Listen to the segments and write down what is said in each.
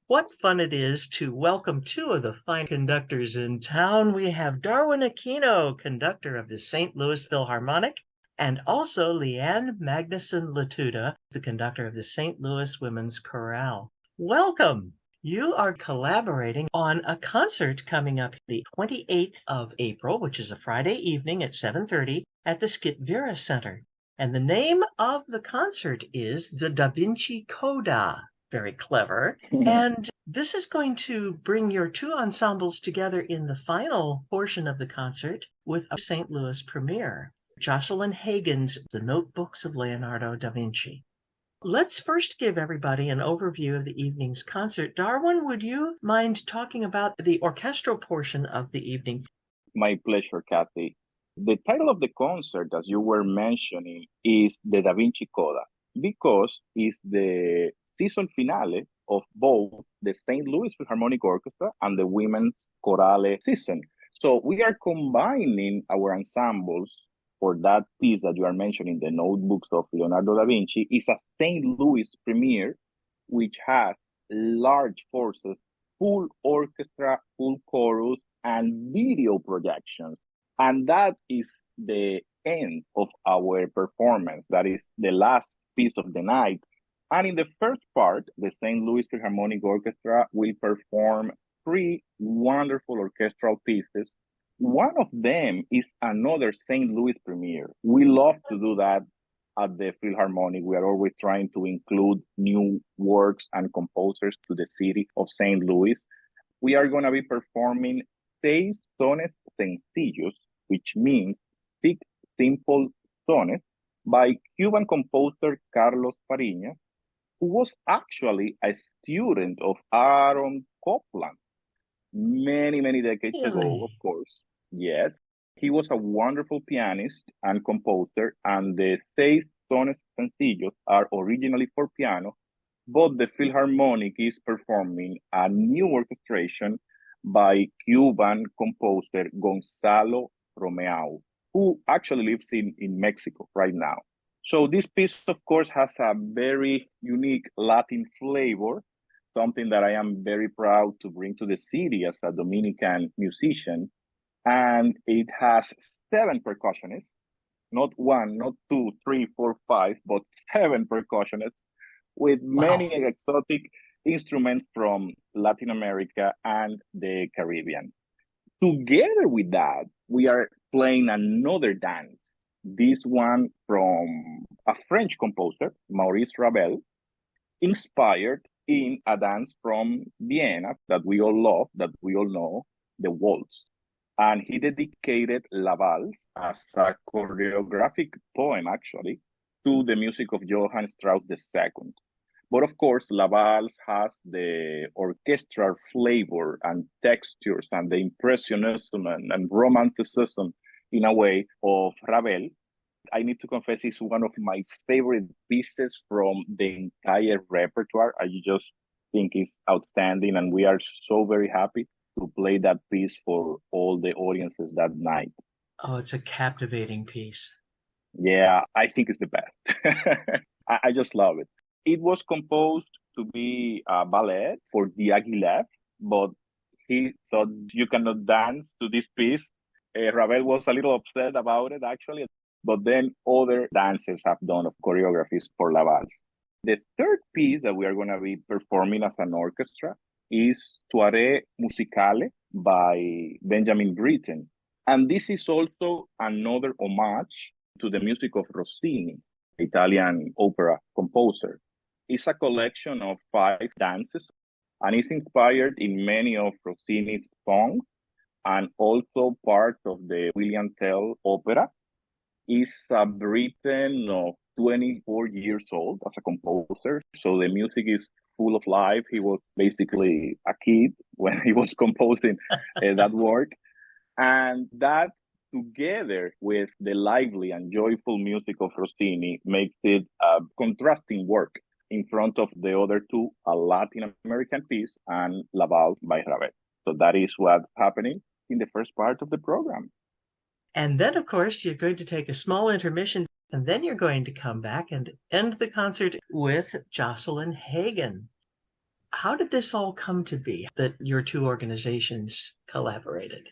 What fun it is to welcome two of the fine conductors in town. We have Darwin Aquino, conductor of the St. Louis Philharmonic, and also Leanne Magnuson Latuda, the conductor of the St. Louis Women's Chorale. Welcome! You are collaborating on a concert coming up the 28th of April, which is a Friday evening at 7:30 at the Skip Vera Center. And the name of the concert is the Da Vinci Coda. Very clever. And this is going to bring your two ensembles together in the final portion of the concert with a St. Louis premiere, Jocelyn Hagen's The Notebooks of Leonardo da Vinci. Let's first give everybody an overview of the evening's concert. Darwin, would you mind talking about the orchestral portion of the evening? My pleasure, Kathy. The title of the concert, as you were mentioning, is the Da Vinci Coda, because it's the season finale of both the St. Louis Philharmonic Orchestra and the Women's Chorale season. So we are combining our ensembles for that piece that you are mentioning, the Notebooks of Leonardo da Vinci. Is a St. Louis premiere, which has large forces, full orchestra, full chorus, and video projections. And that is the end of our performance. That is the last piece of the night. And in the first part, the St. Louis Philharmonic Orchestra will perform three wonderful orchestral pieces. One of them is another St. Louis premiere. We love to do that at the Philharmonic. We are always trying to include new works and composers to the city of St. Louis. We are going to be performing seis sones sencillos, which means 6 simple sonnets by Cuban composer Carlos Fariñas, who was actually a student of Aaron Copland many decades ago, of course. Yes, he was a wonderful pianist and composer, and the seis sones sencillos are originally for piano, but the Philharmonic is performing a new orchestration by Cuban composer Gonzalo Romeo, who actually lives in Mexico right now. So this piece, of course, has a very unique Latin flavor, something that I am very proud to bring to the city as a Dominican musician. And it has 7 percussionists, not 1, not 2, 3, 4, 5, but 7 percussionists with many exotic instruments from Latin America and the Caribbean. Together with that, we are playing another dance, this one from a French composer, Maurice Ravel, inspired in a dance from Vienna that we all love, that we all know, the waltz. And he dedicated La Valse as a choreographic poem, actually, to the music of Johann Strauss II. But of course, La Valse has the orchestral flavor and textures and the impressionism and romanticism, in a way, of Ravel. I need to confess, it's one of my favorite pieces from the entire repertoire. I just think it's outstanding, and we are so very happy to play that piece for all the audiences that night. Oh, it's a captivating piece. Yeah, I think it's the best. I just love it. It was composed to be a ballet for Diaghilev, but he thought you cannot dance to this piece. Ravel was a little upset about it, actually, but then other dancers have done choreographies for La Valse. The third piece that we are going to be performing as an orchestra is Soirée Musicale by Benjamin Britten. And this is also another homage to the music of Rossini, Italian opera composer. It's a collection of 5 dances, and it's inspired in many of Rossini's songs and also part of the William Tell opera. It's a Briton of 24 years old as a composer, so the music is full of life. He was basically a kid when he was composing that work. And that, together with the lively and joyful music of Rossini, makes it a contrasting work in front of the other two, a Latin American piece and La Valse by Ravel. So that is what's happening in the first part of the program. And then, of course, you're going to take a small intermission, and then you're going to come back and end the concert with Jocelyn Hagen. How did this all come to be that your two organizations collaborated?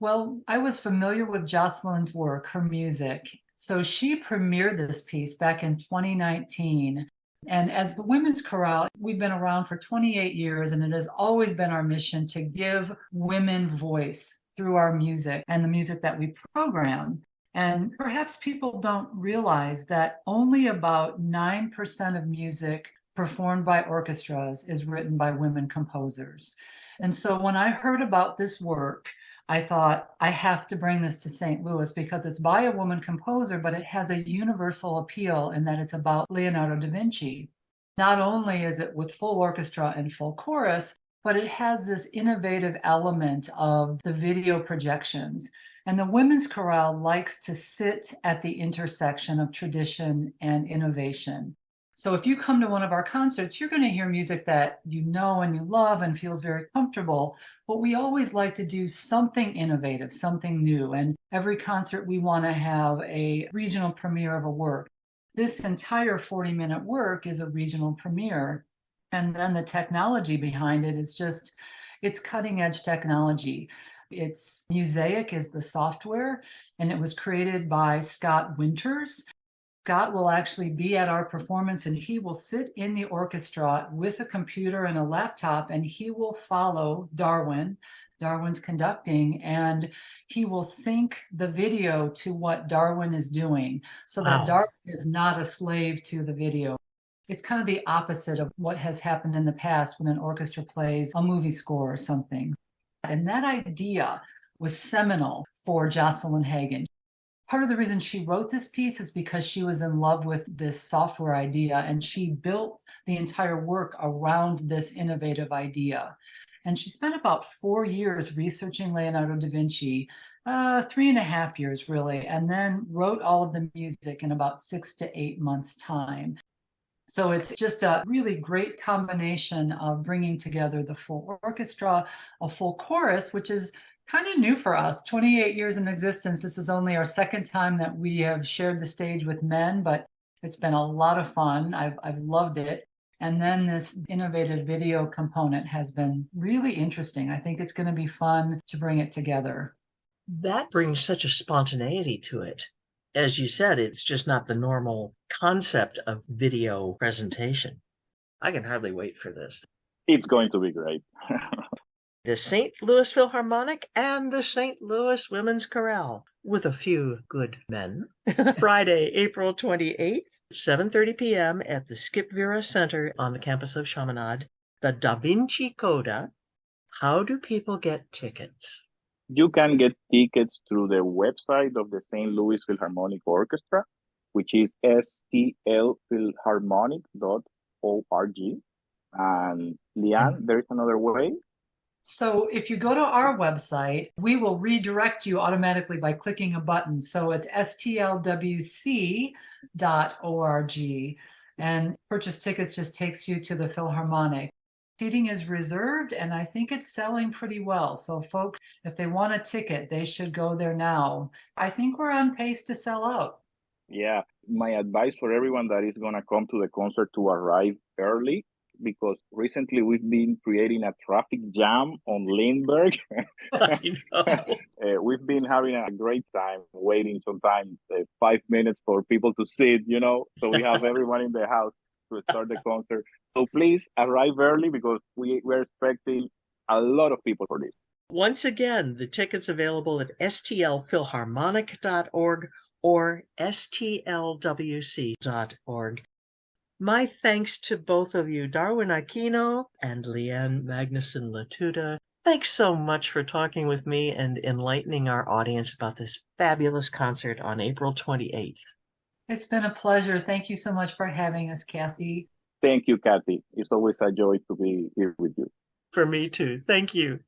Well, I was familiar with Jocelyn's work, her music. So she premiered this piece back in 2019. And as the Women's Chorale, we've been around for 28 years, and it has always been our mission to give women voice through our music and the music that we program. And perhaps people don't realize that only about 9% of music performed by orchestras is written by women composers. And so when I heard about this work, I thought, I have to bring this to St. Louis because it's by a woman composer, but it has a universal appeal in that it's about Leonardo da Vinci. Not only is it with full orchestra and full chorus, but it has this innovative element of the video projections. And the Women's Chorale likes to sit at the intersection of tradition and innovation. So if you come to one of our concerts, you're going to hear music that you know and you love and feels very comfortable. But we always like to do something innovative, something new. And every concert, we want to have a regional premiere of a work. This entire 40-minute work is a regional premiere. And then the technology behind it is just, it's cutting edge technology. It's Mosaic is the software, and it was created by Scott Winters. Scott will actually be at our performance, and he will sit in the orchestra with a computer and a laptop, and he will follow Darwin's conducting, and he will sync the video to what Darwin is doing so that Darwin is not a slave to the video. It's kind of the opposite of what has happened in the past when an orchestra plays a movie score or something. And that idea was seminal for Jocelyn Hagan. Part of the reason she wrote this piece is because she was in love with this software idea, and she built the entire work around this innovative idea. And she spent about 4 years researching Leonardo da Vinci, 3.5 years really, and then wrote all of the music in about 6 to 8 months' time. So it's just a really great combination of bringing together the full orchestra, a full chorus, which is kind of new for us. 28 years in existence. This is only our second time that we have shared the stage with men, but it's been a lot of fun. I've loved it. And then this innovative video component has been really interesting. I think it's going to be fun to bring it together. That brings such a spontaneity to it. As you said, it's just not the normal concept of video presentation. I can hardly wait for this. It's going to be great. The St. Louis Philharmonic and the St. Louis Women's Chorale, with a few good men. Friday, April 28th, 7:30 p.m. at the Skip Vera Center on the campus of Chaminade. The Da Vinci Coda. How do people get tickets? You can get tickets through the website of the St. Louis Philharmonic Orchestra, which is stlphilharmonic.org. And Leanne, there's another way. So if you go to our website, we will redirect you automatically by clicking a button. So it's stlwc.org, and purchase tickets just takes you to the Philharmonic. Seating is reserved, and I think it's selling pretty well. So folks, if they want a ticket, they should go there now. I think we're on pace to sell out. Yeah, my advice for everyone that is going to come to the concert to arrive early, because recently we've been creating a traffic jam on Lindbergh. We've been having a great time waiting sometimes 5 minutes for people to sit, so we have everyone in the house to start the concert. So please arrive early because we're expecting a lot of people for this. Once again, the tickets available at stlphilharmonic.org or stlwc.org. My thanks to both of you, Darwin Aquino and Leanne Magnuson-Latuda. Thanks so much for talking with me and enlightening our audience about this fabulous concert on April 28th. It's been a pleasure. Thank you so much for having us, Kathy. Thank you, Kathy. It's always a joy to be here with you. For me too. Thank you.